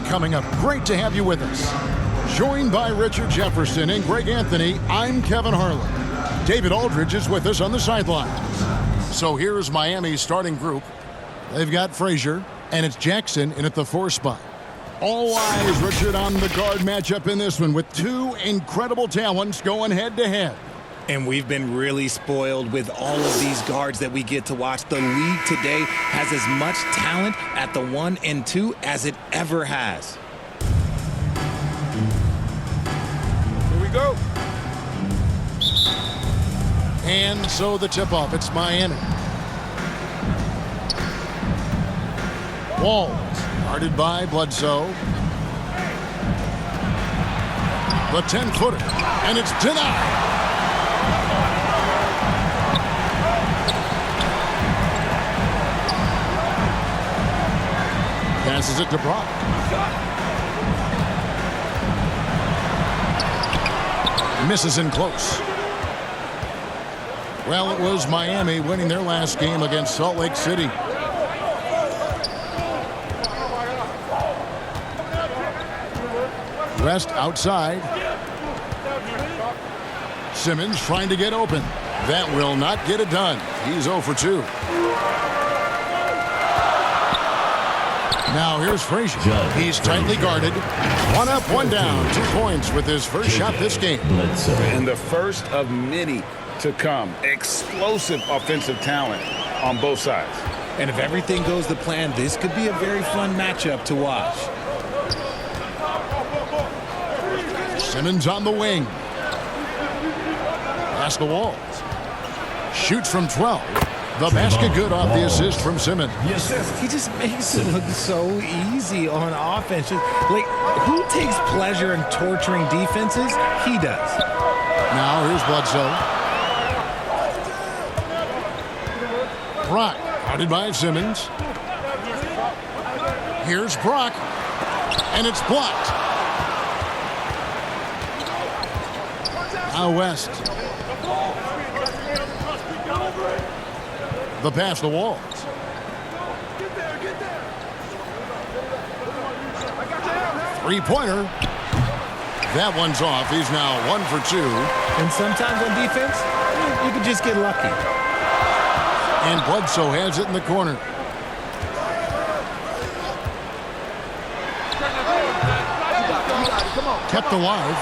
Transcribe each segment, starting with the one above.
Coming up, great to have you with us. Joined by Richard Jefferson and Greg Anthony, I'm Kevin Harlan. David Aldridge is with us on the sidelines. So here's Miami's starting group. They've got Frazier, and it's Jackson in at the 4 spot. All eyes, Richard, on the guard matchup in this one with two incredible talents going head-to-head. And we've been really spoiled with all of these guards that we get to watch. The league today has as much talent at the 1 and 2 as it ever has. Here we go. And so the tip-off, it's Miami. Walls, guarded by Bledsoe. The 10-footer, and it's denied. Passes it to Brock. Misses in close. Well, it was Miami winning their last game against Salt Lake City. West outside. Simmons trying to get open. That will not get it done. He's 0 for 2. Now here's Frazier. He's tightly guarded. 1 up, 1 down. 2 points with his first shot this game. And the first of many to come. Explosive offensive talent on both sides. And if everything goes to plan, this could be a very fun matchup to watch. Simmons on the wing. Past the walls. Shoots from 12. The basket good off the assist from Simmons. He just makes it look so easy on offense. Like, who takes pleasure in torturing defenses? He does. Now here's Bledsoe. Brock, guarded by Simmons. Here's Brock. And it's blocked. Now West. The pass to Walls. Three-pointer. That one's off. He's now 1 for 2. And sometimes on defense, you can just get lucky. And Bledsoe has it in the corner. Kept alive.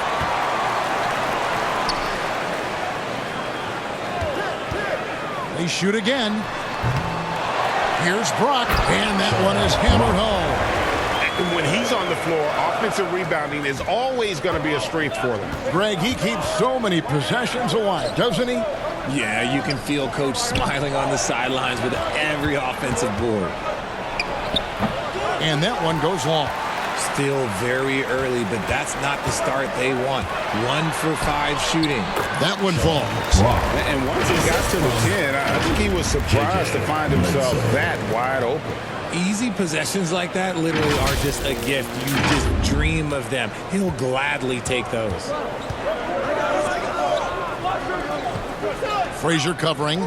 They shoot again. Here's Brock, and that one is hammered home. And when he's on the floor, offensive rebounding is always going to be a strength for them. Greg, he keeps so many possessions alive, doesn't he? Yeah, you can feel Coach smiling on the sidelines with every offensive board. And that one goes long. Still very early, but that's not the start they want. 1 for 5 shooting. That one falls. And once he got to the 10, I think he was surprised to find himself that wide open. Easy possessions like that literally are just a gift. You just dream of them. He'll gladly take those. Frazier covering.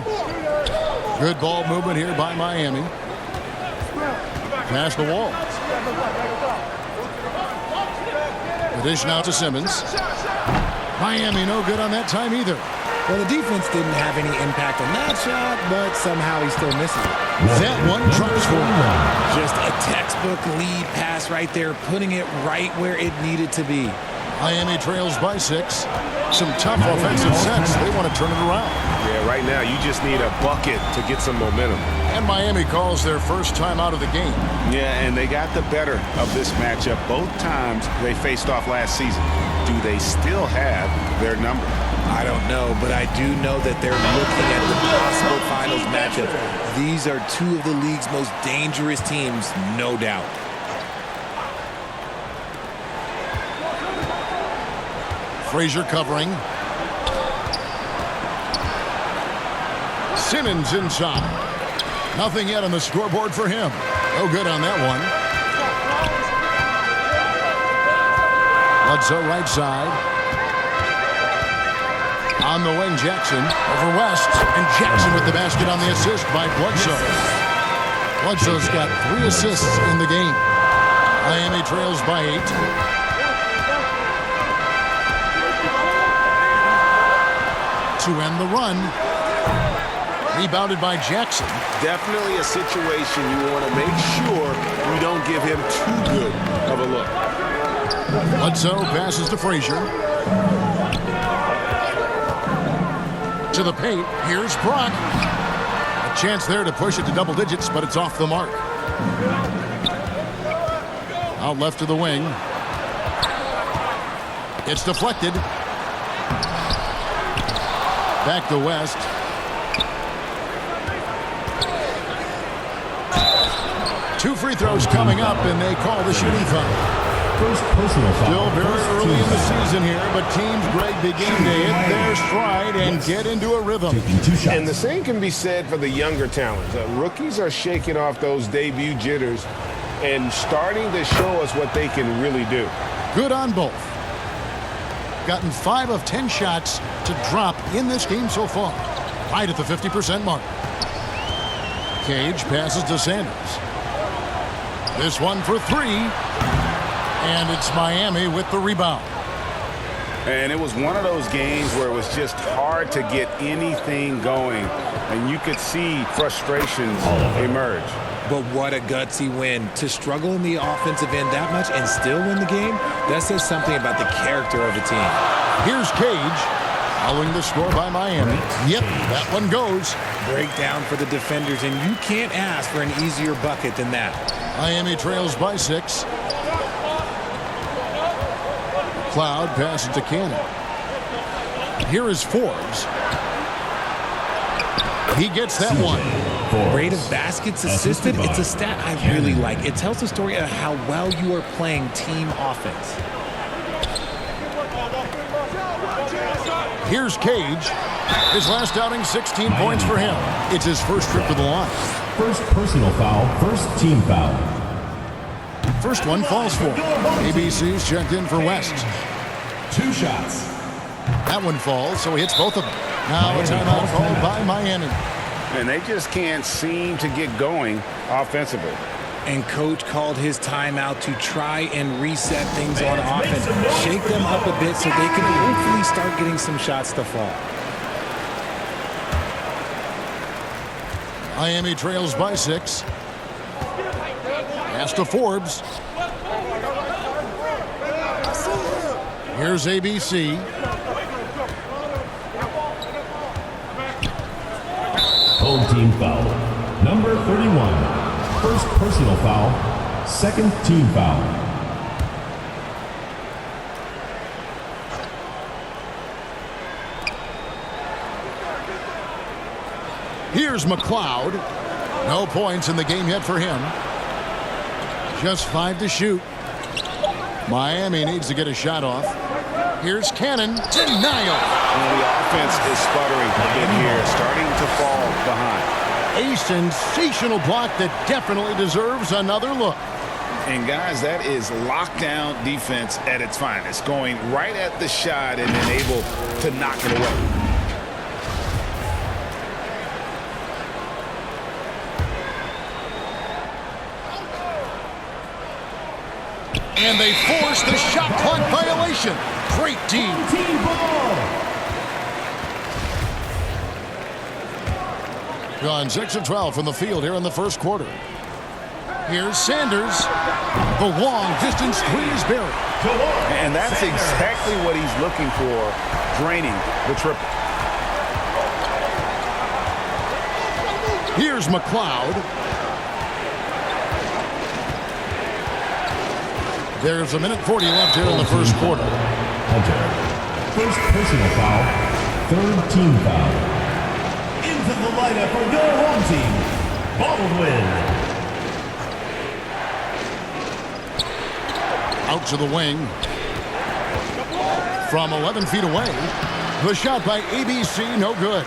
Good ball movement here by Miami. Pass the Walls. The dish now to Simmons. Miami no good on that time either. Well, the defense didn't have any impact on that shot, but somehow he still misses it. That one drops for him. Just a textbook lead pass right there, putting it right where it needed to be. Miami trails by 6. Some tough offensive sets. They want to turn it around. Yeah, right now you just need a bucket to get some momentum. And Miami calls their first time out of the game. Yeah, and they got the better of this matchup both times they faced off last season. Do they still have their number? I don't know, but I do know that they're looking at the possible finals matchup. These are 2 of the league's most dangerous teams, no doubt. Frazier covering. Simmons inside. Nothing yet on the scoreboard for him. No good on that one. Bledsoe right side. On the wing, Jackson over West. And Jackson with the basket on the assist by Bledsoe. Bledsoe's got 3 assists in the game. Miami trails by 8. To end the run. Rebounded by Jackson. Definitely a situation you want to make sure you don't give him too good of a look. Bledsoe passes to Frazier. To the paint. Here's Brock. A chance there to push it to double digits, but it's off the mark. Out left to the wing. It's deflected. Back to West. Two free throws coming up, and they call the shooting foul. First personal foul. Still very early in the season here, but teams, Greg, begin to hit their stride and get into a rhythm. Taking 2 shots. And the same can be said for the younger talents. Rookies are shaking off those debut jitters and starting to show us what they can really do. Good on both. Gotten 5 of 10 shots to drop in this game so far. Right at the 50% mark. Cage passes to Sanders. This one for 3. And it's Miami with the rebound. And it was one of those games where it was just hard to get anything going. And you could see frustrations emerge. But what a gutsy win. To struggle in the offensive end that much and still win the game, that says something about the character of the team. Here's Cage. Following the score by Miami. Yep, that one goes. Breakdown for the defenders, and you can't ask for an easier bucket than that. Miami trails by 6. Cloud passes to Cannon. Here is Forbes. He gets that one. Rate of baskets assisted, it's a stat I really like. It tells the story of how well you are playing team offense. Here's Cage. His last outing, 16 points for him. It's his first trip to the line. First personal foul. First team foul. First one falls for him. ABC's checked in for West. 2 shots. That one falls, so he hits both of them. Now a timeout called by Miami. And they just can't seem to get going offensively. And coach called his timeout to try and reset things on offense. Shake them up a bit so they can hopefully start getting some shots to fall. Miami trails by 6. Pass to Forbes. Here's ABC. Home team foul. Number 31. First personal foul. Second team foul. Here's McLeod. No points in the game yet for him. Just 5 to shoot. Miami needs to get a shot off. Here's Cannon. Denial. And the offense is sputtering a bit here, starting to fall behind. A sensational block that definitely deserves another look. And guys, that is lockdown defense at its finest, going right at the shot and then able to knock it away. And they force the shot clock violation. Great team. Team ball. Gone 6 of 12 from the field here in the first quarter. Here's Sanders. The long distance three is buried. And that's exactly what he's looking for, draining the triple. Here's McLeod. There's a minute 40 left here in the first quarter. Hunter. First personal foul. Third team foul. Into the lineup for your home team, Baldwin. Out to the wing. From 11 feet away. The shot by ABC, no good.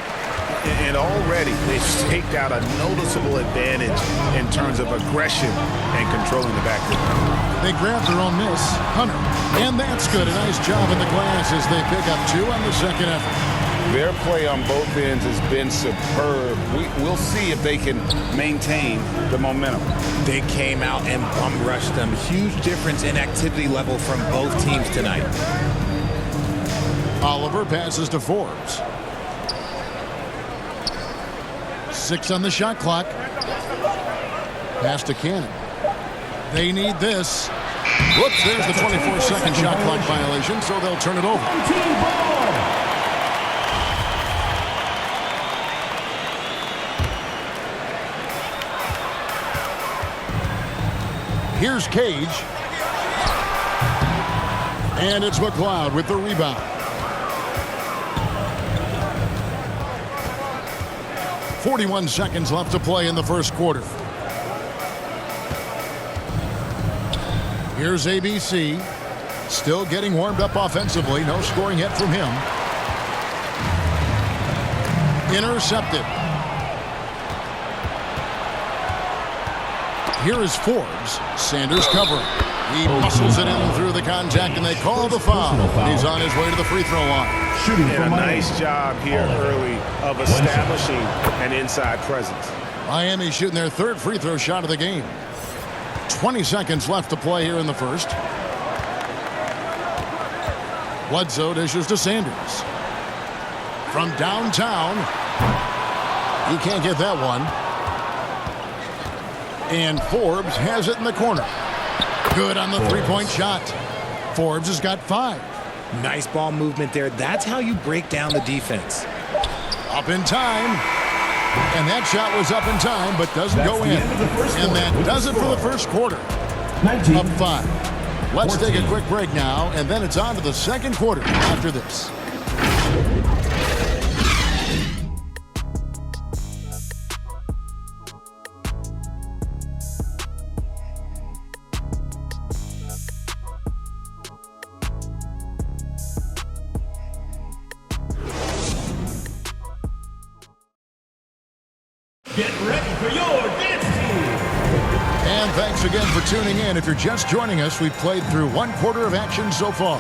And already they've staked out a noticeable advantage in terms of aggression and controlling the backcourt. They grab their own miss. Hunter. And that's good. A nice job in the glass as they pick up 2 on the second effort. Their play on both ends has been superb. We'll see if they can maintain the momentum. They came out and bum rushed them. Huge difference in activity level from both teams tonight. Oliver passes to Forbes. 6 on the shot clock. Pass to Cannon. They need this. Whoops, there's the 24-second shot clock violation, so they'll turn it over. Here's Cage. And it's McLeod with the rebound. 41 seconds left to play in the first quarter. Here's ABC. Still getting warmed up offensively. No scoring yet from him. Intercepted. Here is Forbes. Sanders covering. He muscles it in through the contact, and they call the foul. He's on his way to the free throw line. And a nice job here early of establishing an inside presence. Miami shooting their third free throw shot of the game. 20 seconds left to play here in the first. Bledsoe dishes to Sanders. From downtown. He can't get that one. And Forbes has it in the corner. Good on the three-point shot. Forbes has got 5. Nice ball movement there. That's how you break down the defense. Up in time. And that shot was up in time, but doesn't go in. And that does it for the first quarter. Up 5. Let's take a quick break now, and then it's on to the second quarter after this. Get ready for your dance team. And thanks again for tuning in. If you're just joining us, we've played through one quarter of action so far.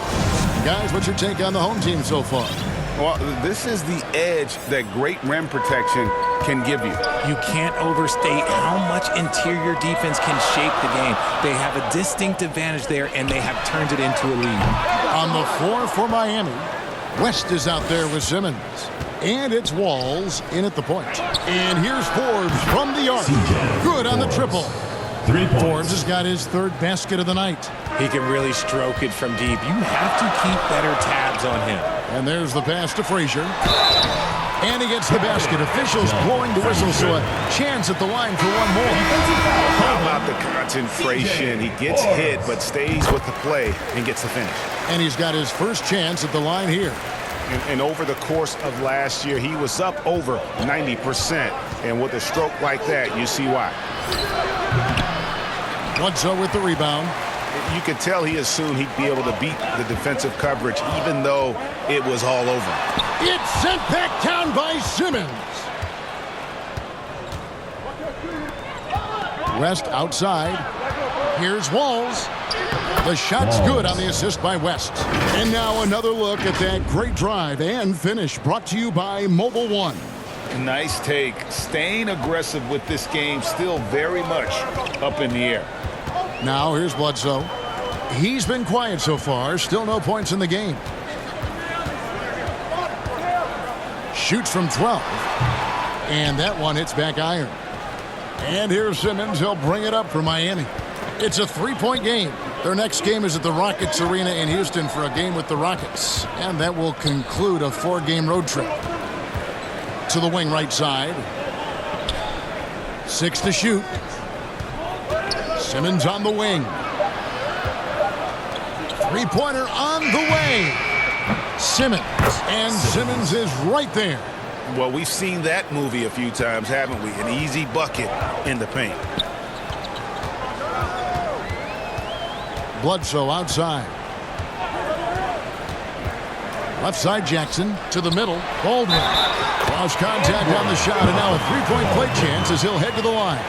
Guys, what's your take on the home team so far? Well, this is the edge that great rim protection can give you. You can't overstate how much interior defense can shape the game. They have a distinct advantage there, and they have turned it into a lead. On the floor for Miami, West is out there with Simmons. And it's Walls in at the point. And here's Forbes from the arc. Good on the triple. 3 points. Forbes has got his third basket of the night. He can really stroke it from deep. You have to keep better tabs on him. And there's the pass to Frazier. And he gets the basket. Officials blowing the whistle, so a chance at the line for one more. How about the concentration? He gets hit, but stays with the play and gets the finish. And he's got his first chance at the line here. And over the course of last year, he was up over 90%. And with a stroke like that, you see why. Bledsoe with the rebound. You could tell he assumed he'd be able to beat the defensive coverage, even though it was all over. It's sent back down by Simmons. West outside. Here's Walls. The shot's good on the assist by West. And now another look at that great drive and finish brought to you by Mobile One. Nice take. Staying aggressive with this game, still very much up in the air. Now here's Bledsoe. He's been quiet so far. Still no points in the game. Shoots from 12. And that one hits back iron. And here's Simmons. He'll bring it up for Miami. It's a 3-point game. Their next game is at the Rockets Arena in Houston for a game with the Rockets. And that will conclude a 4-game road trip. To the wing right side. 6 to shoot. Simmons on the wing. 3-pointer on the way. Simmons. And Simmons is right there. Well, we've seen that movie a few times, haven't we? An easy bucket in the paint. Bledsoe outside. Left side Jackson to the middle. Baldwin. Lost contact on the shot, and now a 3-point play chance as he'll head to the line.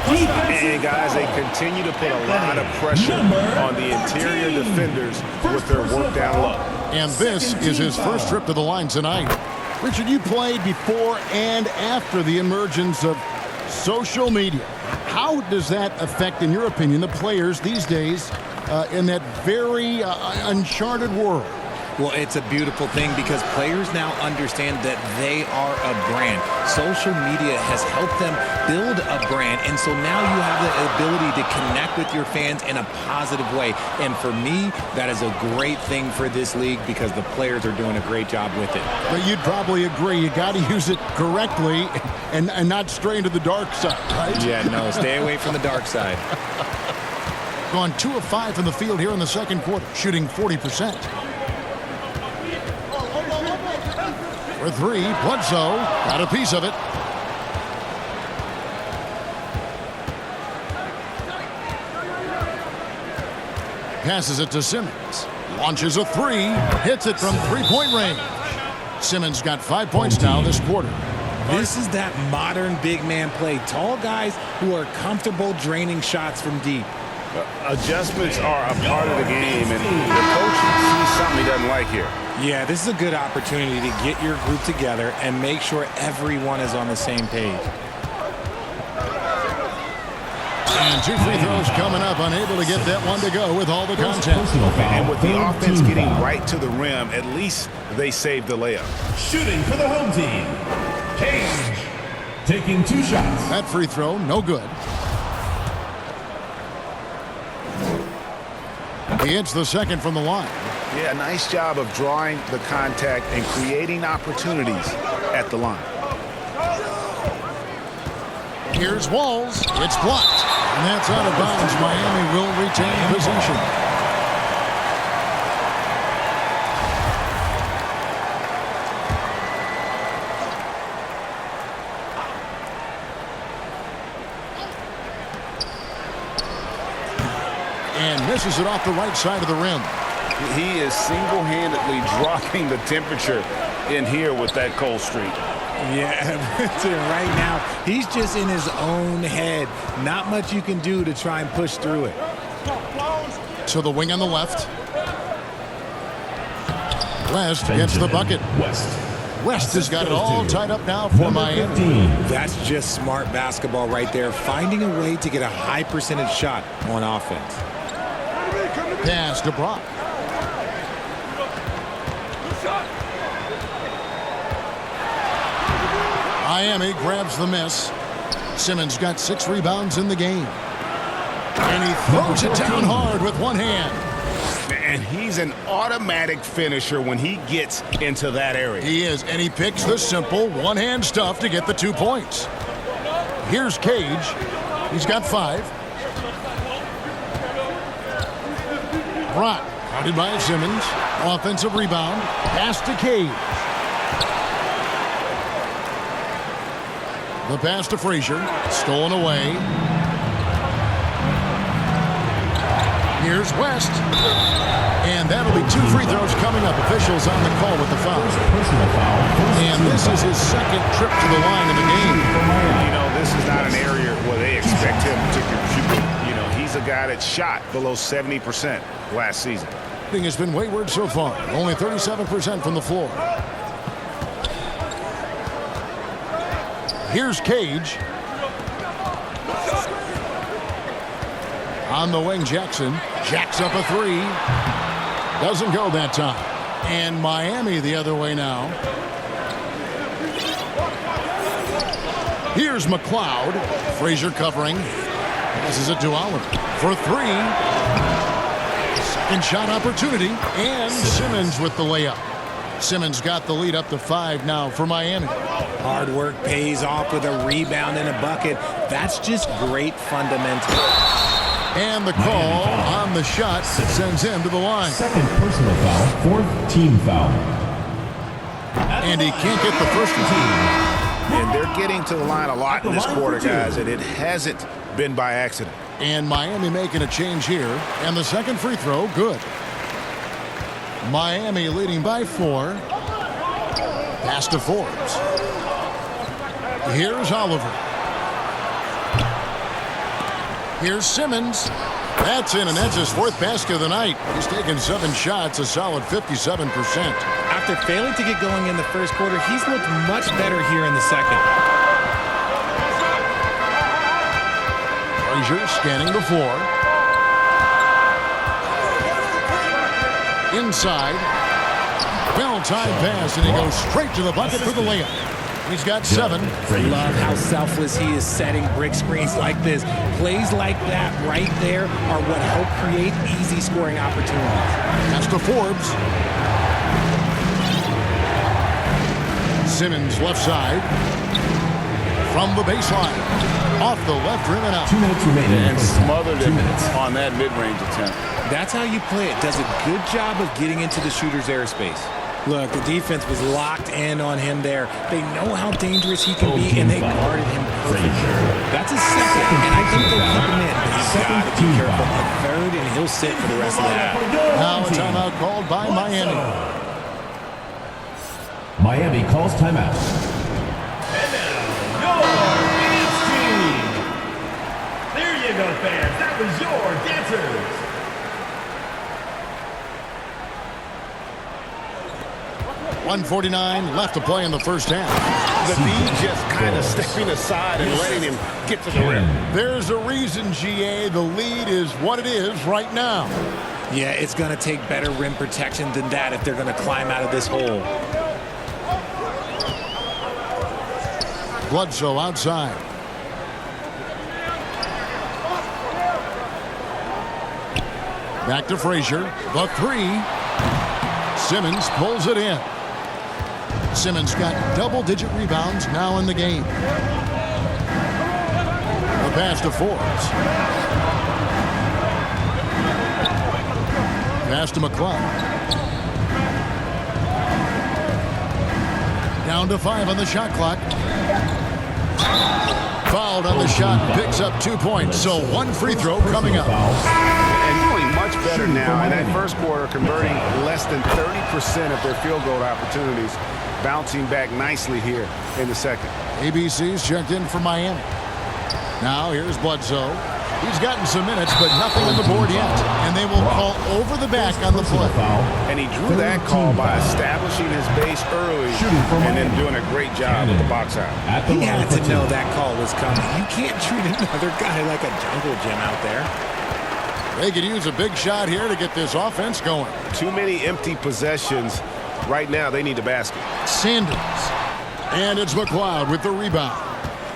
And guys, they continue to put a lot of pressure on the interior defenders with their work down low. And this is his first trip to the line tonight. Richard, you played before and after the emergence of social media. How does that affect, in your opinion, the players these days in that very uncharted world? Well, it's a beautiful thing because players now understand that they are a brand. Social media has helped them build a brand, and so now you have the ability to connect with your fans in a positive way. And for me, that is a great thing for this league because the players are doing a great job with it. But you'd probably agree you got to use it correctly and not stray into the dark side, right? Yeah, no, stay away from the dark side. Gone 2 of 5 from the field here in the second quarter, shooting 40%. For 3, Bledsoe got a piece of it. Passes it to Simmons. Launches a 3. Hits it from three-point range. Simmons got 5 points now this quarter. This is that modern big man play. Tall guys who are comfortable draining shots from deep. Adjustments are a part of the game, and the coach sees something he doesn't like here. Yeah, this is a good opportunity to get your group together and make sure everyone is on the same page. And 2 free throws coming up, unable to get that one to go with all the contact. And with the offense getting right to the rim, at least they saved the layup. Shooting for the home team, Cage. Taking 2 shots. That free throw, no good. He hits the second from the line. Yeah, nice job of drawing the contact and creating opportunities at the line. Here's Walls. It's blocked. And that's out of bounds. Miami will retain possession. And misses it off the right side of the rim. He is single-handedly dropping the temperature in here with that cold streak. Yeah, right now, he's just in his own head. Not much you can do to try and push through it. To the wing on the left. West gets the bucket. West has got it all tied up now for Miami. That's just smart basketball right there, finding a way to get a high percentage shot on offense. Pass to Brock. Miami grabs the miss. Simmons got 6 rebounds in the game. And he throws it down hard with one hand. And he's an automatic finisher when he gets into that area. He is, and he picks the simple one-hand stuff to get the 2 points. Here's Cage. He's got 5. Brock, guarded by Simmons. Offensive rebound. Pass to Cage. The pass to Frazier. Stolen away. Here's West. And that'll be 2 free throws coming up. Officials on the call with the foul. And this is his second trip to the line in the game. You know, this is not an area where they expect him to contribute. You know, he's a guy that shot below 70% last season. Thing has been wayward so far. Only 37% from the floor. Here's Cage. On the wing, Jackson. Jacks up a 3. Doesn't go that time. And Miami the other way now. Here's McLeod. Frazier covering. Passes it to Allen for 3. Second shot opportunity. And Simmons with the layup. Simmons got the lead up to 5 now for Miami. Hard work pays off with a rebound and a bucket. That's just great fundamentals. And the call on the shot sends him to the line. Second personal foul, 4th team foul. And he can't get the first one. And they're getting to the line a lot in this quarter, guys, and it hasn't been by accident. And Miami making a change here. And the second free throw, good. Miami leading by 4. Pass to Forbes. Here's Oliver. Here's Simmons. That's in, and that's his 4th basket of the night. He's taken 7 shots, a solid 57%. After after failing to get going in the first quarter, he's looked much better here in the second. Frazier scanning the floor. Inside. Well-timed pass, and he goes straight to the bucket for the layup. He's got 7. Love how selfless he is setting brick screens like this. Plays like that right there are what help create easy scoring opportunities. Pass to Forbes. Simmons left side. From the baseline. Off the left rim and out. 2 minutes remaining. And smothered him 2 minutes. on that mid-range attempt. That's how you play it. Does a good job of getting into the shooter's airspace. Look, the defense was locked in on him there. They know how dangerous he can be, and they guarded him perfectly. That's his second, and I think they'll keep him in. But he's got to be careful. A third, and he'll sit for the rest of the half. Now a timeout called by Miami. Miami calls timeout. And now, your dance team. There you go, fans. That was your dancers. .149 left to play in the first half. The D just kind of stepping aside and letting him get to the rim. There's a reason, GA. The lead is what it is right now. Yeah, it's going to take better rim protection than that if they're going to climb out of this hole. Bledsoe outside. Back to Frazier. The 3. Simmons pulls it in. Simmons got double-digit rebounds now in the game. The pass to Forbes. Pass to McClung. Down to 5 on the shot clock. Fouled on the shot, picks up 2 points, so 1 free throw coming up. And doing much better now in that first quarter, converting less than 30% of their field goal opportunities, bouncing back nicely here in the second. ABC's checked in for Miami. Now here's Bledsoe. He's gotten some minutes, but nothing on the board yet. And they will call over the back on the play. And he drew that call by establishing his base early and then doing a great job with the box out. He had to know that call was coming. You can't treat another guy like a jungle gym out there. They could use a big shot here to get this offense going. Too many empty possessions. Right now, they need a basket. Sanders. And it's McLeod with the rebound.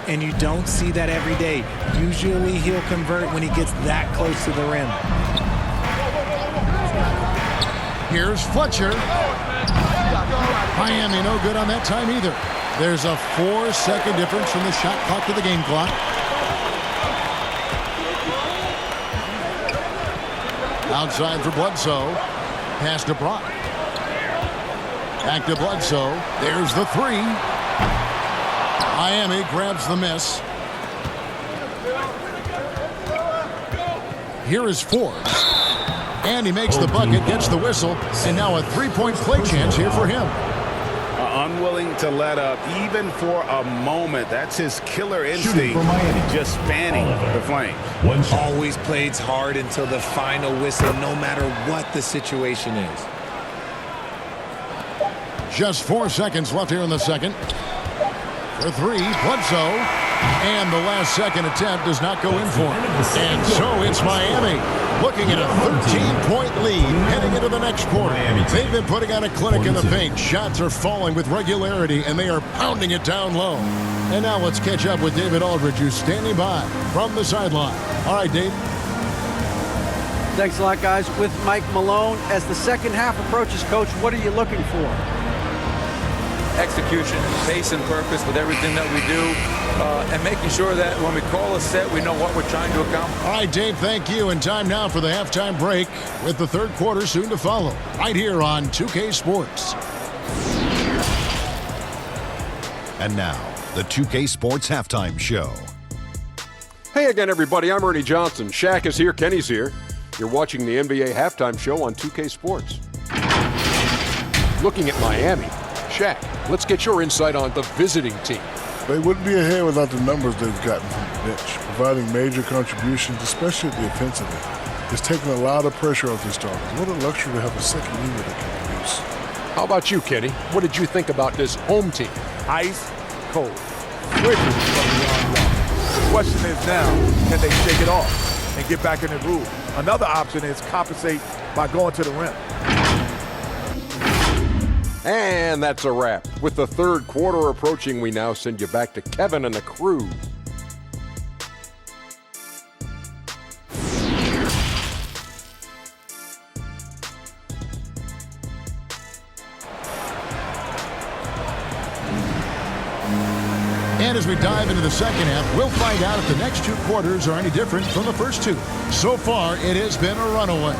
And you don't see that every day. Usually he'll convert when he gets that close to the rim. Here's Fletcher. Miami no good on that time either. There's a 4-second difference from the shot clock to the game clock. Outside for Bledsoe. Pass to Brock. Back to Bledsoe. There's the 3. Miami grabs the miss. Here is Forbes. And he makes the bucket, gets the whistle, and now a 3-point play chance here for him. Unwilling to let up even for a moment. That's his killer instinct, just fanning the flames. Always plays hard until the final whistle, no matter what the situation is. Just 4 seconds left here in the second. For 3, Bledsoe. And the last second attempt does not go in for him. And so it's Miami looking at a 13-point lead heading into the next quarter. They've been putting on a clinic in the paint. Shots are falling with regularity, and they are pounding it down low. And now let's catch up with David Aldridge, who's standing by from the sideline. All right, Dave. Thanks a lot, guys. With Mike Malone, as the second half approaches, Coach, what are you looking for? Execution, pace and purpose with everything that we do, and making sure that when we call a set, we know what we're trying to accomplish. All right, Dave, thank you. And time now for the halftime break with the third quarter soon to follow right here on 2K Sports. And now, the 2K Sports Halftime Show. Hey again, everybody. I'm Ernie Johnson. Shaq is here. Kenny's here. You're watching the NBA Halftime Show on 2K Sports. Looking at Miami. Shaq, let's get your insight on the visiting team. They wouldn't be ahead without the numbers they've gotten from the bench, providing major contributions, especially at the offensive end. It's taken a lot of pressure off these starters. What a luxury to have a second unit that can produce. How about you, Kenny? What did you think about this home team? Ice cold. Frigid from beyond one. The question is now, can they shake it off and get back in the groove? Another option is compensate by going to the rim. And that's a wrap. With the third quarter approaching, we now send you back to Kevin and the crew. And as we dive into the second half, we'll find out if the next two quarters are any different from the first two. So far, it has been a runaway.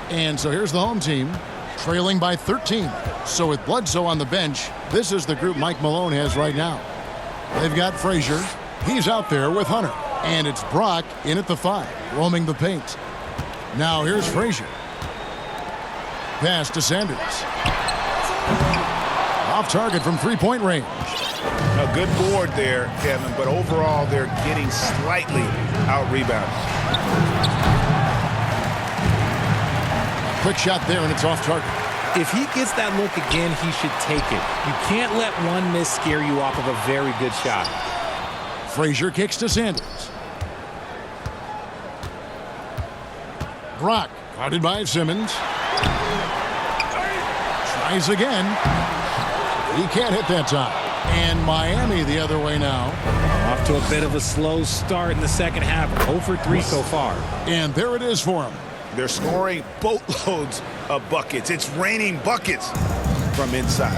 And so here's the home team, trailing by 13. So with Bledsoe on the bench, this is the group Mike Malone has right now. They've got Frazier. He's out there with Hunter. And it's Brock in at the 5, roaming the paint. Now here's Frazier. Pass to Sanders. Off target from three-point range. A good board there, Kevin, but overall they're getting slightly out-rebounded. Quick shot there, and it's off target. If he gets that look again, he should take it. You can't let one miss scare you off of a very good shot. Frazier kicks to Sanders. Brock, guarded by Simmons. Tries again. He can't hit that time. And Miami the other way now. Off to a bit of a slow start in the second half. 0 for 3 so far. And there it is for him. They're scoring boatloads of buckets. It's raining buckets from inside.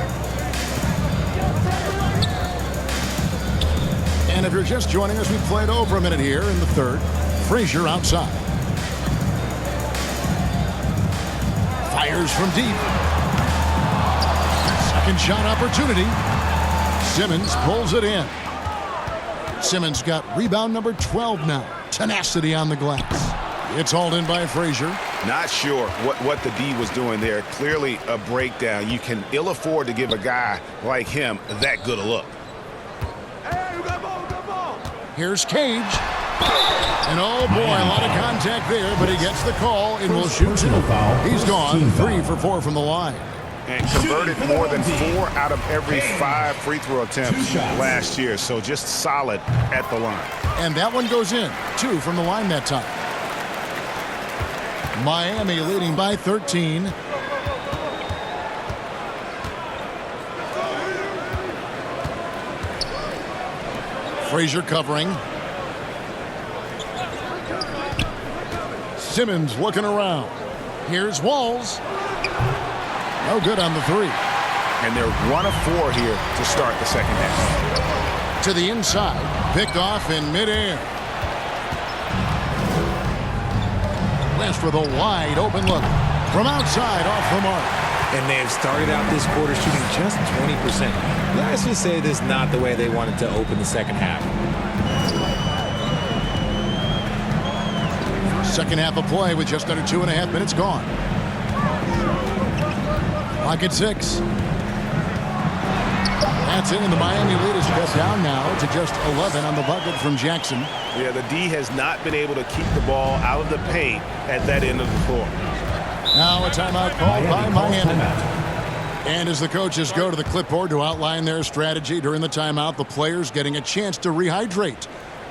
And if you're just joining us, we played over a minute here in the third. Frazier outside. Fires from deep. Second shot opportunity. Simmons pulls it in. Simmons got rebound number 12 now. Tenacity on the glass. It's hauled in by Frazier. Not sure what the D was doing there. Clearly a breakdown. You can ill afford to give a guy like him that good a look. Here's Cage. And oh boy, a lot of contact there, but he gets the call and will shoot two. He's gone 3 for 4 from the line. And converted more than 4 out of every 5 free throw attempts last year. So just solid at the line. And that one goes in. 2 from the line that time. Miami leading by 13. Frazier covering. Simmons looking around. Here's Walls. No good on the 3. And they're 1 of 4 here to start the second half. To the inside. Picked off in midair. West with a wide open look. From outside off the mark. And they have started out this quarter shooting just 20%. Let's just say this is not the way they wanted to open the second half. Second half of play with just under 2.5 minutes gone. Clock at 6. That's it, and the Miami lead is cut down now to just 11 on the bucket from Jackson. Yeah, the D has not been able to keep the ball out of the paint at that end of the floor. Now a timeout called by Miami. And as the coaches go to the clipboard to outline their strategy during the timeout, the players getting a chance to rehydrate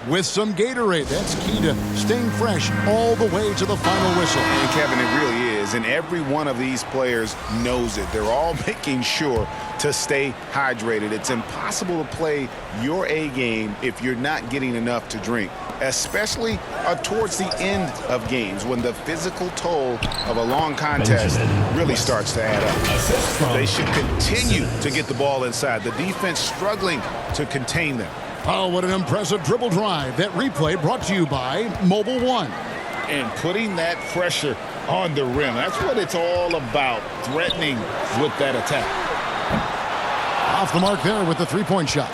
with some Gatorade. That's key to staying fresh all the way to the final whistle. And Kevin, it really is. And every one of these players knows it. They're all making sure to stay hydrated. It's impossible to play your A game if you're not getting enough to drink, especially towards the end of games when the physical toll of a long contest really starts to add up. They should continue to get the ball inside. The defense struggling to contain them. Oh, what an impressive dribble drive. That replay brought to you by Mobile One. And putting that pressure on the rim. That's what it's all about, threatening with that attack. Off the mark there with the three-point shot.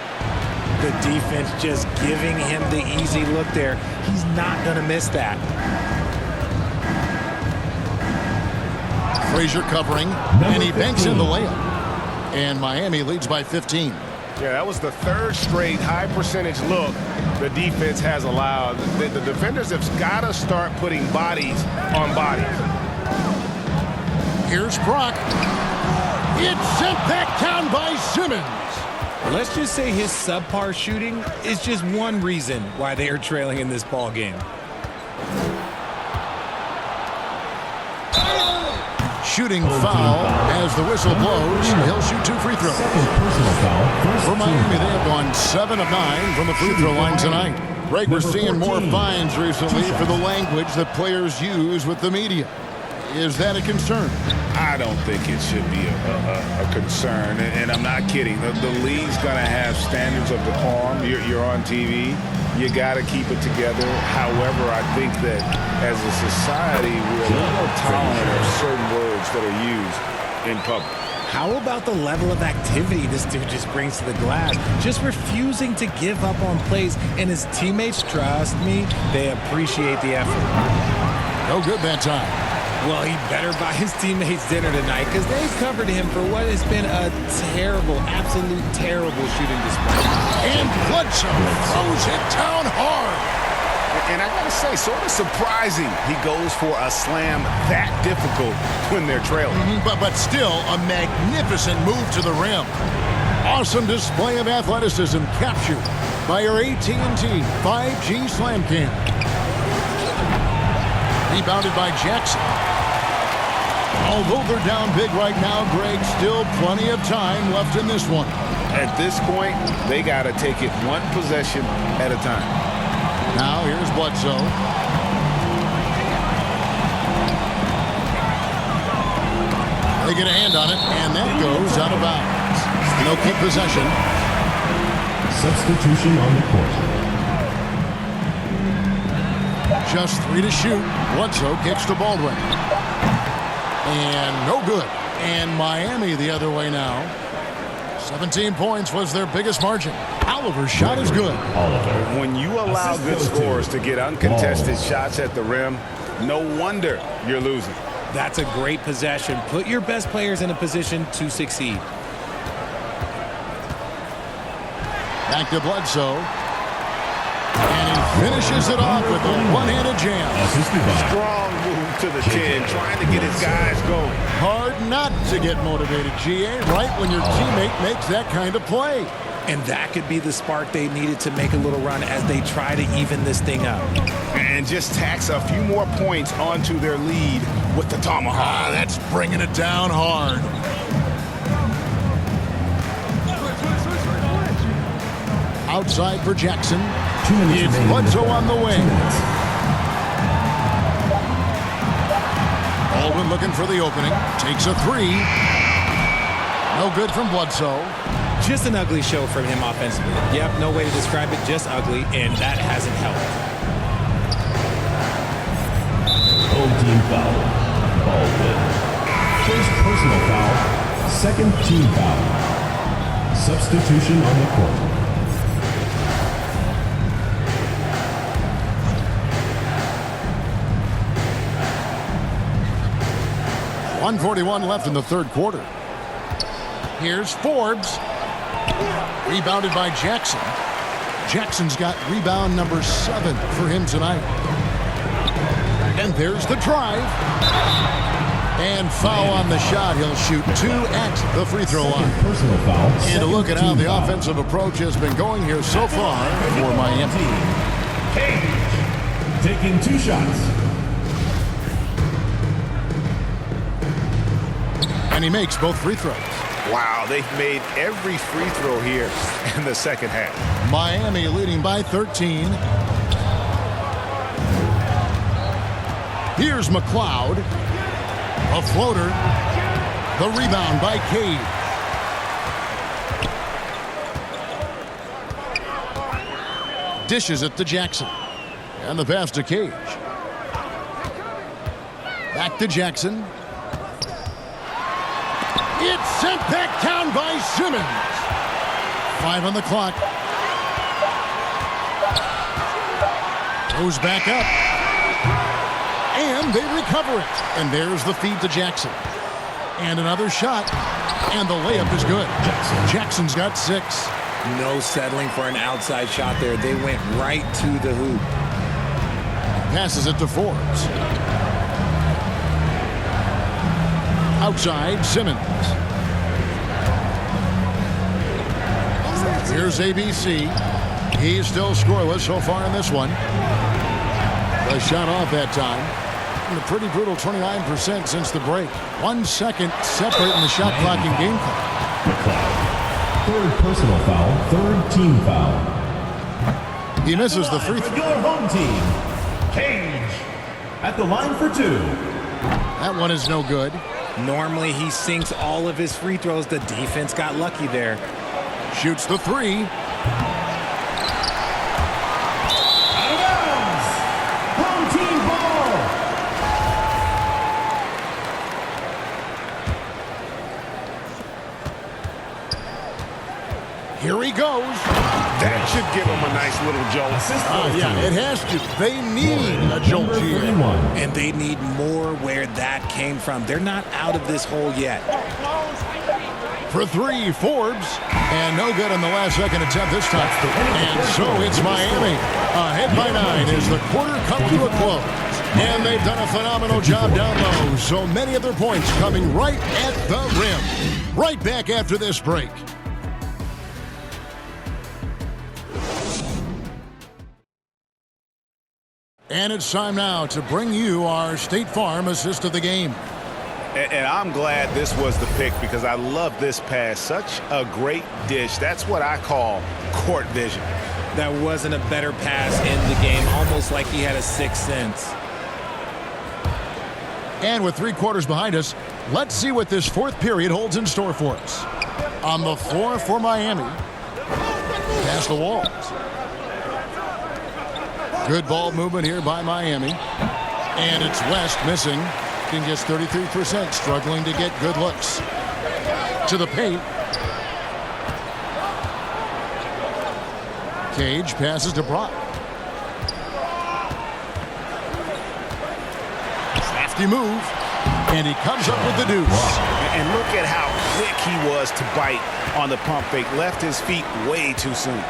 The defense just giving him the easy look there. He's not going to miss that. Frazier covering, and he banks in the layup. And Miami leads by 15. Yeah, that was the third straight high percentage look the defense has allowed. The defenders have got to start putting bodies on bodies. Here's Brock. It's sent back down by Simmons. Let's just say his subpar shooting is just one reason why they are trailing in this ball game. Shooting foul as the whistle blows. He'll shoot 2 free throws. For Miami, they have gone 7 of 9 from the free throw line tonight. Greg, we're seeing more fines recently for the language that players use with the media. Is that a concern? I don't think it should be a concern, and I'm not kidding. The league's going to have standards of decorum. You're on TV. You got to keep it together. However, I think that as a society, we're a little more tolerant of certain words that are used in public. How about the level of activity this dude just brings to the glass? Just refusing to give up on plays, and his teammates, trust me, they appreciate the effort. No good that time. Well, he better buy his teammates dinner tonight because they've covered him for what has been a terrible, absolute terrible shooting display. And Bledsoe throws it down hard. And I got to say, sort of surprising he goes for a slam that difficult when they're trailing. But still a magnificent move to the rim. Awesome display of athleticism captured by our AT&T 5G Slam Cam. Rebounded by Jackson. Although they're down big right now, Greg, still plenty of time left in this one. At this point, they got to take it one possession at a time. Now here's Bledsoe. They get a hand on it, and that goes out of bounds. They'll keep possession. Substitution on the court. Just 3 to shoot. Bledsoe kicks to Baldwin. And no good. And Miami the other way now. 17 points was their biggest margin. Oliver's shot is good. When you allow good scorers to get uncontested shots at the rim, no wonder you're losing. That's a great possession. Put your best players in a position to succeed. Back to Bledsoe. And he finishes it off with a one-handed jam. Strong move to the chin, trying to get his guys going. Hard not to get motivated, GA, right when your teammate makes that kind of play. And that could be the spark they needed to make a little run as they try to even this thing up. And just tax a few more points onto their lead with the tomahawk. That's bringing it down hard. Outside for Jackson. It's Bledsoe on the wing. Baldwin looking for the opening. Takes a 3. No good from Bledsoe. Just an ugly show from him offensively. Yep, no way to describe it, just ugly, and that hasn't helped. Home team foul. Baldwin. First personal foul. Second team foul. Substitution on the court. 1:41 left in the third quarter. Here's Forbes. Rebounded by Jackson. Jackson's got rebound number 7 for him tonight. And there's the drive. And foul on the shot. He'll shoot 2 at the free throw line. Personal foul. And a look at how the offensive approach has been going here so far for Miami. Cage taking 2 shots. And he makes both free throws. Wow, they've made every free throw here in the second half. Miami leading by 13. Here's McLeod. A floater. The rebound by Cage. Dishes it to Jackson. And the pass to Cage. Back to Jackson. It's sent back down by Simmons. 5 on the clock. Goes back up. And they recover it. And there's the feed to Jackson. And another shot. And the layup is good. Jackson's got 6. No settling for an outside shot there. They went right to the hoop. Passes it to Forbes. Outside, Simmons. Here's ABC. He's still scoreless so far in this one. A shot off that time. And a pretty brutal 29% since the break. 1 second separating the shot clock and game clock. Third personal foul, third team foul. He misses the free throw. Your home team, Cage, at the line for 2. That one is no good. Normally he sinks all of his free throws. The defense got lucky there. Shoots the 3. Out of bounds. Home team ball. Here he goes. That should give him a nice little jolt. Yeah, it has to. They need a jolt here. And they need more where that came from. They're not out of this hole yet. For 3, Forbes. And no good on the last second attempt this time. And so it's Miami. Ahead by 9 as the quarter comes to a close. And they've done a phenomenal job down low. So many of their points coming right at the rim. Right back after this break. And it's time now to bring you our State Farm assist of the game. And I'm glad this was the pick because I love this pass. Such a great dish. That's what I call court vision. That wasn't a better pass in the game. Almost like he had a sixth sense. And with 3 quarters behind us, let's see what this 4th period holds in store for us. On the floor for Miami. Past the walls. Good ball movement here by Miami. And it's West missing. Can gets 33%, struggling to get good looks. To the paint. Cage passes to Brock. Crafty move. And he comes up with the deuce. And look at how quick he was to bite on the pump fake. Left his feet way too soon.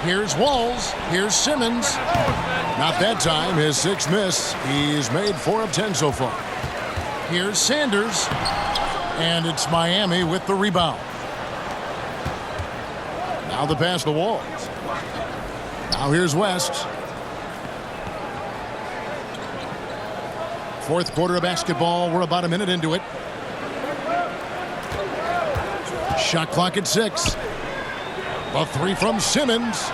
Here's Walls. Here's Simmons. Not that time. His 6th miss. He's made 4 of 10 so far. Here's Sanders. And it's Miami with the rebound. Now the pass to Walls. Now here's West. 4th quarter of basketball. We're about a minute into it. Shot clock at 6. A 3 from Simmons.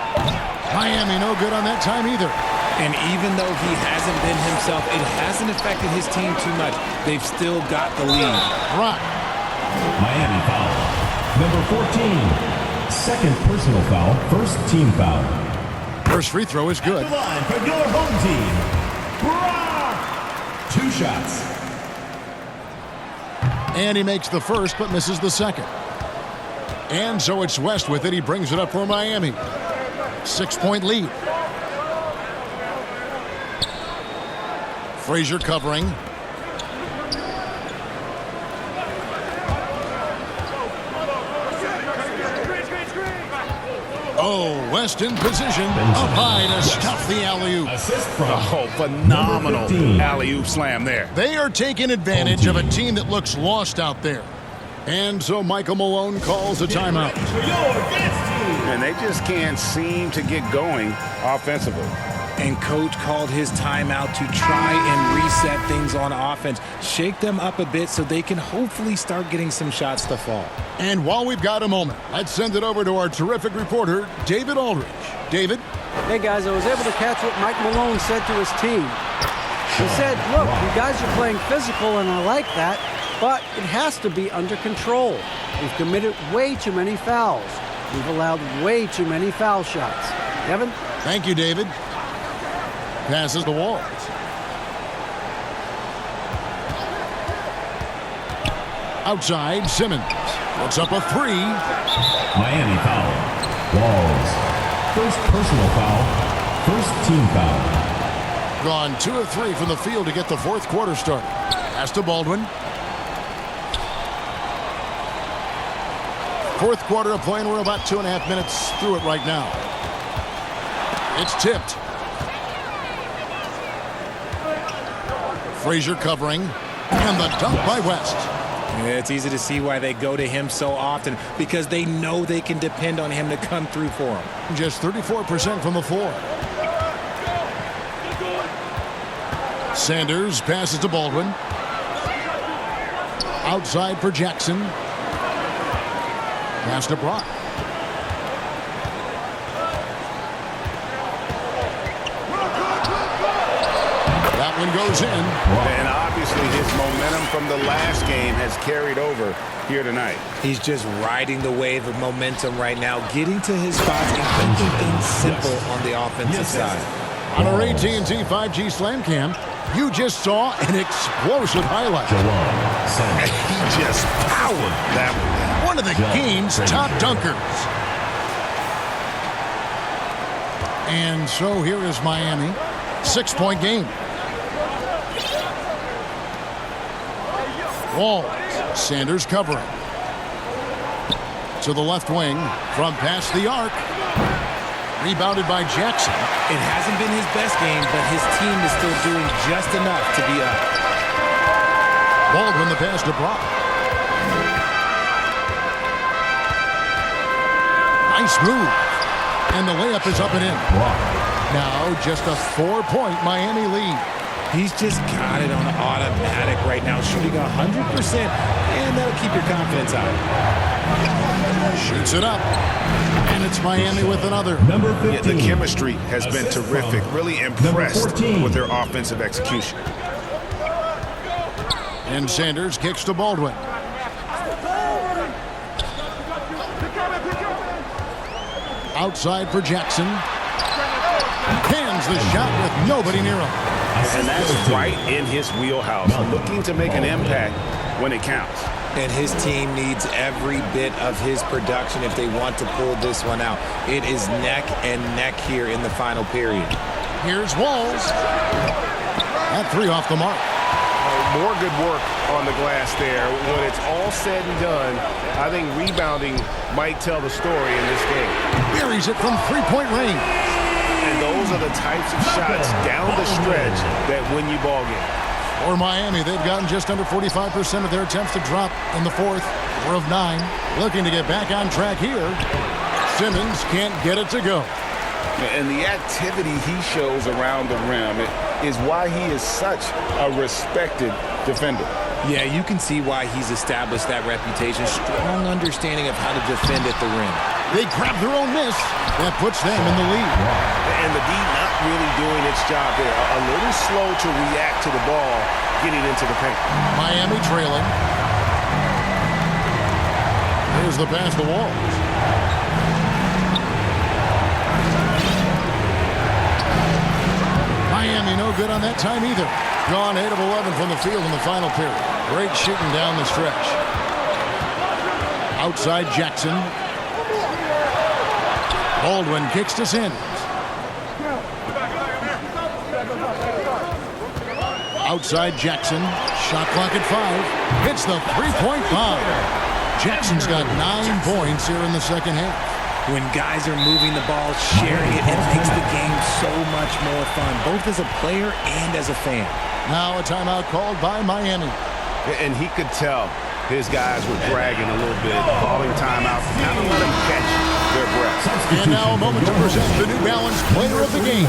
Miami no good on that time either. And even though he hasn't been himself, it hasn't affected his team too much. They've still got the lead. Brock. Miami foul. Number 14. Second personal foul. First team foul. First free throw is good. The line for your home team. Brock. 2 shots. And he makes the first but misses the second. And so it's West with it. He brings it up for Miami. 6-point lead. Frazier covering. Oh, West in position. Up high to stuff the alley-oop. Oh, phenomenal alley-oop slam there. They are taking advantage of a team that looks lost out there. And so Michael Malone calls a timeout. And they just can't seem to get going offensively. And coach called his timeout to try and reset things on offense. Shake them up a bit so they can hopefully start getting some shots to fall. And while we've got a moment, let's send it over to our terrific reporter, David Aldridge. David? Hey, guys, I was able to catch what Mike Malone said to his team. He said, look, you guys are playing physical, and I like that, but it has to be under control. We've committed way too many fouls. We've allowed way too many foul shots. Kevin? Thank you, David. Passes the Walls. Outside, Simmons. Puts up a 3. Miami foul. Walls. First personal foul. First team foul. Gone 2 of 3 from the field to get the 4th quarter started. Pass to Baldwin. Fourth quarter of play, and we're about 2.5 minutes through it right now. It's tipped. Frazier covering, and the dunk by West. Yeah, it's easy to see why they go to him so often, because they know they can depend on him to come through for them. Just 34% from the floor. Sanders passes to Baldwin. Outside for Jackson. Pass to Brock. That one goes in. And obviously his momentum from the last game has carried over here tonight. He's just riding the wave of momentum right now, getting to his spots and making things simple on the offensive side. On our AT&T 5G Slam Cam, you just saw an explosive highlight. He just powered that one. One of the game's top dunkers. And so here is Miami. 6-point game. Walls. Sanders covering. To the left wing from past the arc. Rebounded by Jackson. It hasn't been his best game, but his team is still doing just enough to be up. Baldwin the pass to Brock. Nice move. And the layup is up and in. Now just a 4-point Miami lead. He's just got it on automatic right now, shooting 100%, and that'll keep your confidence high. Shoots it up. And it's Miami with another. Number 15. Yeah, the chemistry has been terrific. Really impressed with their offensive execution. And Sanders kicks to Baldwin. Outside for Jackson. Cans the shot with nobody near him. And that's right in his wheelhouse. Looking to make an impact when it counts. And his team needs every bit of his production if they want to pull this one out. It is neck and neck here in the final period. Here's Walls. That three off the mark. More good work on the glass there. When it's all said and done, I think rebounding might tell the story in this game. Buries it from three-point range. And those are the types of shots down the stretch that win you ball games. For Miami, they've gotten just under 45% of their attempts to drop in the fourth. 4 of 9. Looking to get back on track here. Simmons can't get it to go. And the activity he shows around the rim is why he is such a respected defender. Yeah, you can see why he's established that reputation. Strong understanding of how to defend at the rim. They grab their own miss. That puts them in the lead. And the D not really doing its job there. A little slow to react to the ball getting into the paint. Miami trailing. Here's the pass to Walls. Miami no good on that time either. Gone 8 of 11 from the field in the final period. Great shooting down the stretch. Outside Jackson. Baldwin kicks to Sims. Outside Jackson. Shot clock at 5. Hits the three-point bomb. Jackson's got 9 points here in the second half. When guys are moving the ball, sharing it, it makes the game so much more fun, both as a player and as a fan. Now a timeout called by Miami. And he could tell his guys were dragging a little bit, calling timeout, kind of let them catch their breath. And now a moment to present the New Balance Player of the Game.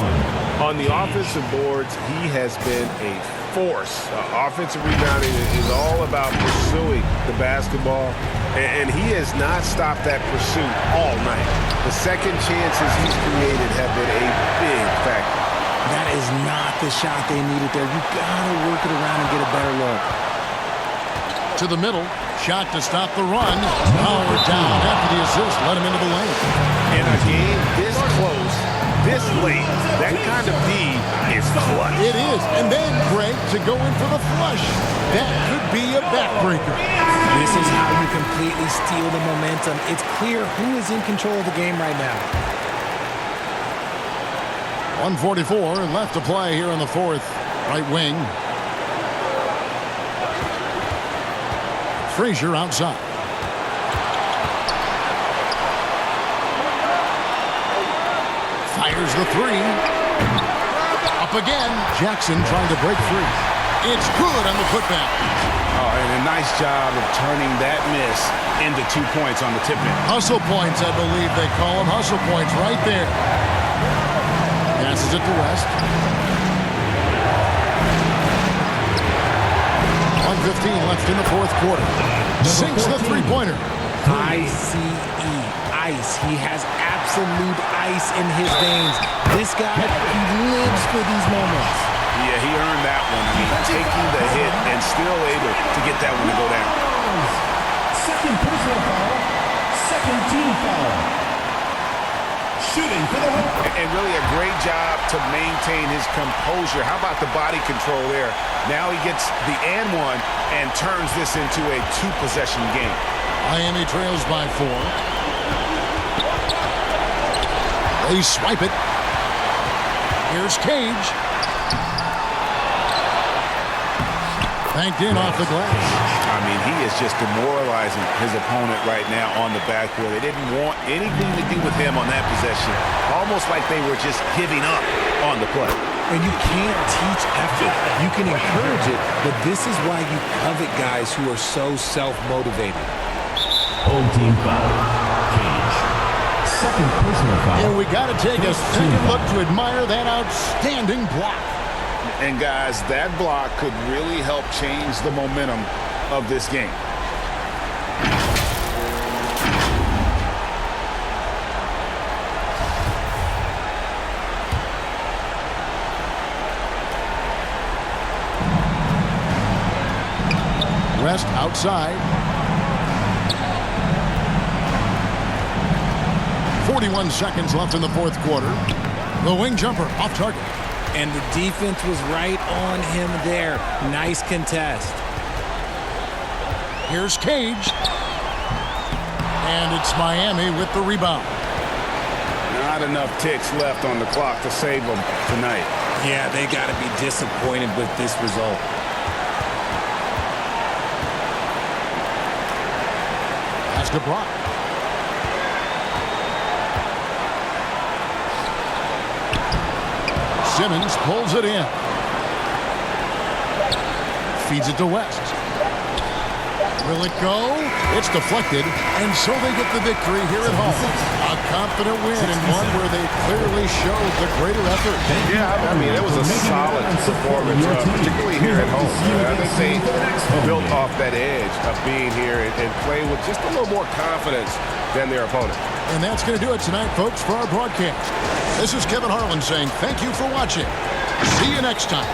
On the offensive boards, he has been a force. Offensive rebounding is all about pursuing the basketball, and he has not stopped that pursuit all night. The second chances he's created have been a big factor. That is not the shot they needed there. You gotta work it around and get a better look. To the middle, shot to stop the run. Powered down after the assist, let him into the lane. In a game this close, this late, that kind of D is clutch. It is, and then Greg to go in for the flush. That could be a backbreaker. This is how you completely steal the momentum. It's clear who is in control of the game right now. 1:44 left to play here in the fourth. Right wing. Frazier outside. Fires the three. Up again. Jackson trying to break free. It's good on the putback. Oh, and a nice job of turning that miss into 2 points on the tip in. Hustle points, I believe they call them. Hustle points right there. Passes it to West. 1:15 left in the fourth quarter. Sinks the three-pointer. ICE. Ice. He has absolute ice in his veins. This guy, he lives for these moments. Yeah, he earned that one. I mean, taking the hit and still able to get that one to go down. Second personal foul. Second team foul. Shooting for the hole. And really a great job to maintain his composure. How about the body control there? Now he gets the and one and turns this into a two-possession game. Miami trails by 4. They swipe it. Here's Cage. Banked in off the glass. I mean, he is just demoralizing his opponent right now on the backboard. They didn't want anything to do with him on that possession. Almost like they were just giving up on the play. And you can't teach effort. You can encourage it, but this is why you covet guys who are so self-motivated. Home team foul. Cage. Second personal foul. And we got to take a second look to admire that outstanding block. And guys, that block could really help change the momentum of this game. West outside. 41 seconds left in the fourth quarter. The wing jumper off target. And the defense was right on him there. Nice contest. Here's Cage. And it's Miami with the rebound. Not enough ticks left on the clock to save them tonight. Yeah, they got to be disappointed with this result. Pass to Brock. Simmons pulls it in. Feeds it to West. Will it go? It's deflected, and so they get the victory here at home. A confident win and one where they clearly showed the greater effort. Yeah, I mean, it was a solid performance, particularly here at home. I think they built off that edge of being here and play with just a little more confidence than their opponent. And that's going to do it tonight, folks, for our broadcast. This is Kevin Harlan saying thank you for watching. See you next time.